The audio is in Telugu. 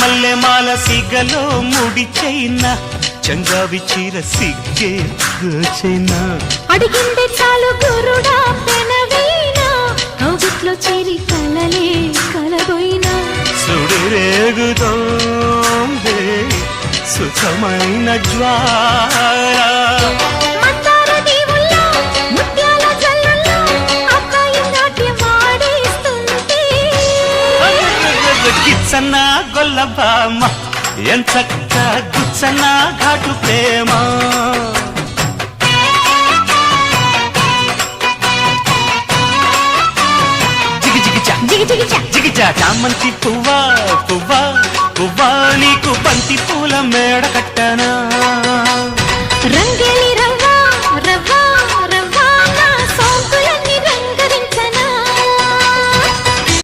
మల్లె మాల సిగలో ముడి చైనా చంగావి చీర సిగ్గే చైనా అడిగిందే చాలు గురుడా పెనవీనా కౌగిట్లో చేరి కలలే కలబోయినా సుడిరేగుతోందే సుఖమైన జ్వాల గిచ్చన్న గొల్లబామ ఎంచక్క గుచ్చన్న ఘాటు ప్రేమ జిగిజా చామంతి పువ్వా పువ్వా పువ్వా నీకు బంతి పూల మేడ కట్టనా